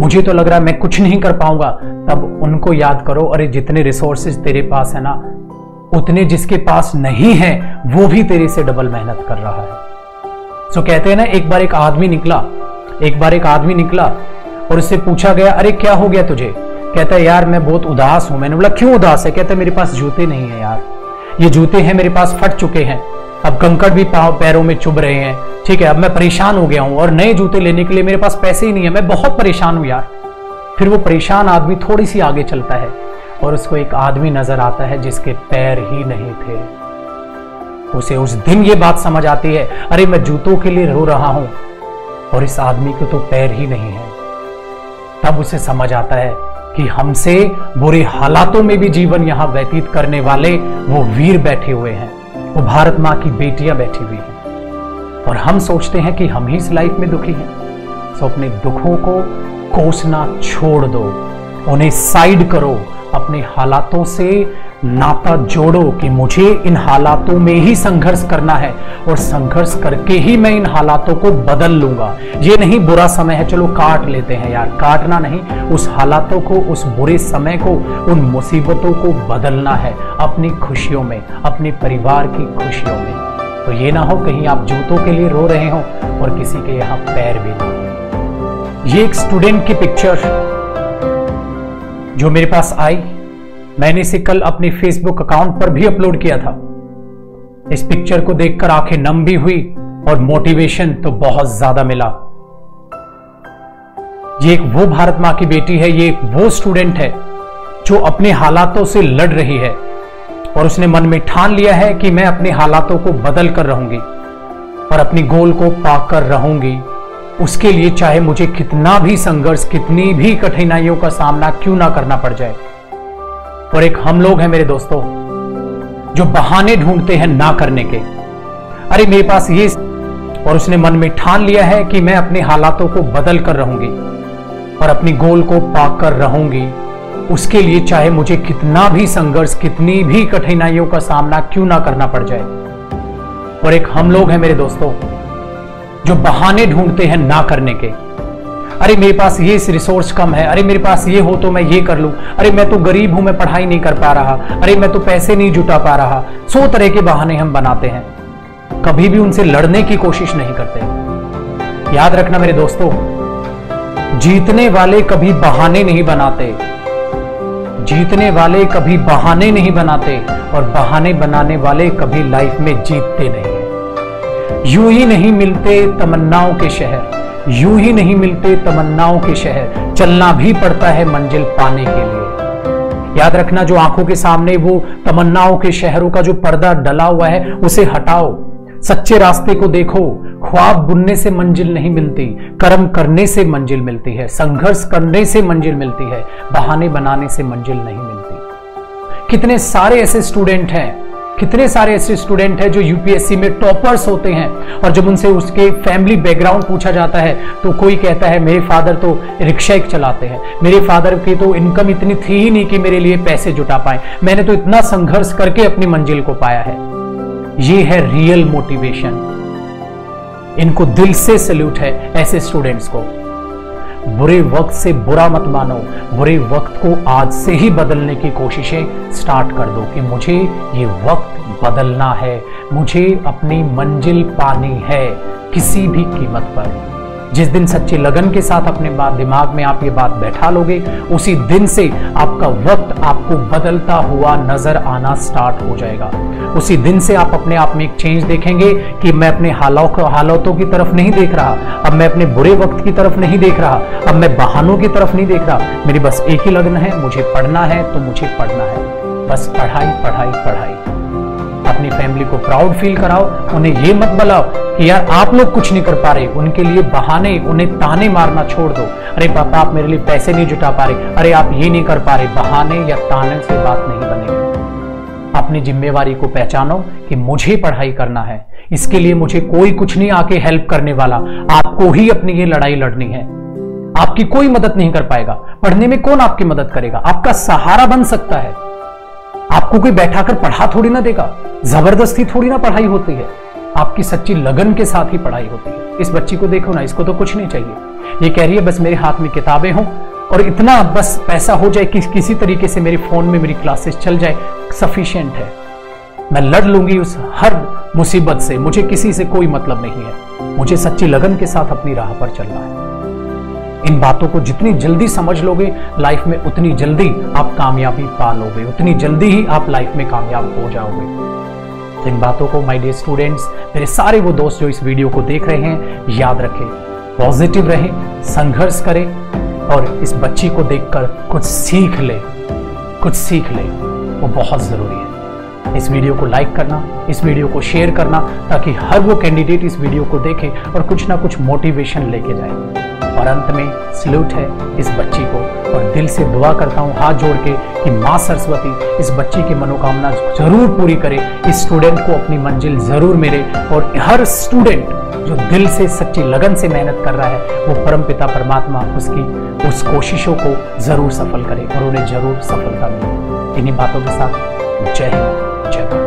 मुझे तो लग रहा है मैं कुछ नहीं कर पाऊंगा, तब उनको याद करो, अरे जितने रिसोर्सेज तेरे पास है ना, उतने जिसके पास नहीं है वो भी तेरे से डबल मेहनत कर रहा है। सो कहते हैं ना, एक बार एक आदमी निकला और उससे पूछा गया, अरे क्या हो गया तुझे? कहता है, यार मैं बहुत उदास हूं। मैंने बोला, क्यों उदास है? कहता है, मेरे पास जूते नहीं है यार, ये जूते हैं मेरे पास फट चुके हैं, अब कंकड़ भी पैरों में चुभ रहे हैं, ठीक है, अब मैं परेशान हो गया हूं और नए जूते लेने के लिए मेरे पास पैसे ही नहीं है, मैं बहुत परेशान हूं यार। फिर वो परेशान आदमी थोड़ी सी आगे चलता है और उसको एक आदमी नजर आता है जिसके पैर ही नहीं थे। उसे उस दिन ये बात समझ आती है, अरे मैं जूतों के लिए रो रहा हूं और इस आदमी को तो पैर ही नहीं है। तब उसे समझ आता है कि हमसे बुरे हालातों में भी जीवन यहां व्यतीत करने वाले वो वीर बैठे हुए हैं, वो भारत मां की बेटियां बैठी हुई हैं, और हम सोचते हैं कि हम ही इस लाइफ में दुखी हैं। सो अपने दुखों को कोसना छोड़ दो, उन्हें साइड करो, अपने हालातों से नाता जोड़ो कि मुझे इन हालातों में ही संघर्ष करना है और संघर्ष करके ही मैं इन हालातों को बदल लूंगा। ये नहीं बुरा समय है चलो काट लेते हैं यार, काटना नहीं, उस हालातों को, उस बुरे समय को, उन मुसीबतों को बदलना है अपनी खुशियों में, अपने परिवार की खुशियों में। तो ये ना हो कहीं आप जूतों के लिए रो रहे हो और किसी के यहां पैर भी ना हो। ये एक स्टूडेंट की पिक्चर जो मेरे पास आई, मैंने इसे कल अपने फेसबुक अकाउंट पर भी अपलोड किया था। इस पिक्चर को देखकर आंखें नम भी हुई और मोटिवेशन तो बहुत ज्यादा मिला। ये एक वो भारत मां की बेटी है, ये एक वो स्टूडेंट है जो अपने हालातों से लड़ रही है और उसने मन में ठान लिया है कि मैं अपने हालातों को बदल कर रहूंगी और अपनी गोल को पाकर रहूंगी। उसके लिए चाहे मुझे कितना भी संघर्ष, कितनी भी कठिनाइयों का सामना क्यों ना करना पड़ जाए। और एक हम लोग हैं मेरे दोस्तों जो बहाने ढूंढते हैं ना करने के, अरे मेरे पास ये, और उसने मन में ठान लिया है कि मैं अपने हालातों को बदल कर रहूंगी और अपनी गोल को पाकर रहूंगी। उसके लिए चाहे मुझे कितना भी संघर्ष, कितनी भी कठिनाइयों का सामना क्यों ना करना पड़ जाए। और एक हम लोग हैं मेरे दोस्तों जो बहाने ढूंढते हैं ना करने के, अरे मेरे पास ये रिसोर्स कम है, अरे मेरे पास ये हो तो मैं ये कर लूं, अरे मैं तो गरीब हूं, मैं पढ़ाई नहीं कर पा रहा, अरे मैं तो पैसे नहीं जुटा पा रहा। 100 तरह के बहाने हम बनाते हैं, कभी भी उनसे लड़ने की कोशिश नहीं करते। याद रखना मेरे दोस्तों, जीतने वाले कभी बहाने नहीं बनाते, जीतने वाले कभी बहाने नहीं बनाते और बहाने बनाने वाले कभी लाइफ में जीतते नहीं। यूं ही नहीं मिलते तमन्नाओं के शहर, यूं ही नहीं मिलते तमन्नाओं के शहर, चलना भी पड़ता है मंजिल पाने के लिए। याद रखना, जो आंखों के सामने वो तमन्नाओं के शहरों का जो पर्दा डला हुआ है उसे हटाओ, सच्चे रास्ते को देखो। ख्वाब बुनने से मंजिल नहीं मिलती, कर्म करने से मंजिल मिलती है, संघर्ष करने से मंजिल मिलती है, बहाने बनाने से मंजिल नहीं मिलती। कितने सारे ऐसे स्टूडेंट हैं, कितने सारे ऐसे स्टूडेंट हैं जो यूपीएससी में टॉपर्स होते हैं और जब उनसे उसके फैमिली बैकग्राउंड पूछा जाता है तो कोई कहता है मेरे फादर तो रिक्शा एक चलाते हैं, मेरे फादर की तो इनकम इतनी थी ही नहीं कि मेरे लिए पैसे जुटा पाए, मैंने तो इतना संघर्ष करके अपनी मंजिल को पाया है। ये है रियल मोटिवेशन। इनको दिल से सैल्यूट है ऐसे स्टूडेंट्स को। बुरे वक्त से बुरा मत मानो, बुरे वक्त को आज से ही बदलने की कोशिशें स्टार्ट कर दो कि मुझे ये वक्त बदलना है, मुझे अपनी मंजिल पानी है किसी भी कीमत पर। जिस दिन सच्चे लगन के साथ अपने दिमाग में आप ये बात बैठा लोगे, उसी दिन से आपका वक्त आपको बदलता हुआ नजर आना स्टार्ट हो जाएगा। उसी दिन से आप अपने आप में एक चेंज देखेंगे कि मैं अपने हालातों की तरफ नहीं देख रहा, अब मैं अपने बुरे वक्त की तरफ नहीं देख रहा, अब मैं बहानों की तरफ नहीं देख रहा। मेरी बस एक ही लगन है, मुझे पढ़ना है तो मुझे पढ़ना है, बस पढ़ाई पढ़ाई पढ़ाई। अपनी फैमिली को प्राउड फील कराओ, उन्हें ये मत बुलाओ कि यार आप लोग कुछ नहीं कर पा रहे, उनके लिए बहाने, उन्हें ताने मारना छोड़ दो। अरे पापा आप मेरे लिए पैसे नहीं जुटा पा रहे, अरे आप ये नहीं कर पा रहे, बहाने या ताने से बात नहीं बनेगी। अपनी जिम्मेवारी को पहचानो कि मुझे पढ़ाई करना है, इसके लिए मुझे कोई कुछ नहीं आके हेल्प करने वाला, आपको ही अपनी ये लड़ाई लड़नी है। आपकी कोई मदद नहीं कर पाएगा, पढ़ने में कौन आपकी मदद करेगा? आपका सहारा बन सकता है, आपको कोई बैठाकर पढ़ा थोड़ी ना देगा, जबरदस्ती थोड़ी ना पढ़ाई होती है, आपकी सच्ची लगन के साथ ही पढ़ाई होती है। इस बच्ची को देखो ना, इसको तो कुछ नहीं चाहिए। ये कह रही है बस मेरे हाथ में किताबें हों और इतना बस पैसा हो जाए कि किसी तरीके से मेरे फोन में मेरी क्लासेस चल जाए, सफिशिएंट है। मैं लड़ लूंगी उस हर मुसीबत से, मुझे किसी से कोई मतलब नहीं है, मुझे सच्ची लगन के साथ अपनी राह पर चलना है। इन बातों को जितनी जल्दी समझ लोगे लाइफ में, उतनी जल्दी आप कामयाबी पा लोगे, उतनी जल्दी ही आप लाइफ में कामयाब हो जाओगे। तो इन बातों को माय डियर स्टूडेंट्स, मेरे सारे वो दोस्त जो इस वीडियो को देख रहे हैं, याद रखें, पॉजिटिव रहें, संघर्ष करें और इस बच्ची को देखकर कुछ सीख ले, वो बहुत जरूरी है। इस वीडियो को लाइक करना, इस वीडियो को शेयर करना, ताकि हर वो कैंडिडेट इस वीडियो को देखे और कुछ ना कुछ मोटिवेशन लेके जाए। और अंत में सल्यूट है इस बच्ची को, और दिल से दुआ करता हूँ हाथ जोड़ के कि माँ सरस्वती इस बच्ची की मनोकामना जरूर पूरी करे, इस स्टूडेंट को अपनी मंजिल जरूर मिले, और हर स्टूडेंट जो दिल से सच्ची लगन से मेहनत कर रहा है, वो परमपिता परमात्मा उसकी उस कोशिशों को जरूर सफल करे और उन्हें जरूर सफलता मिले। इन्हीं बातों के साथ जय हिंद, जय भारत।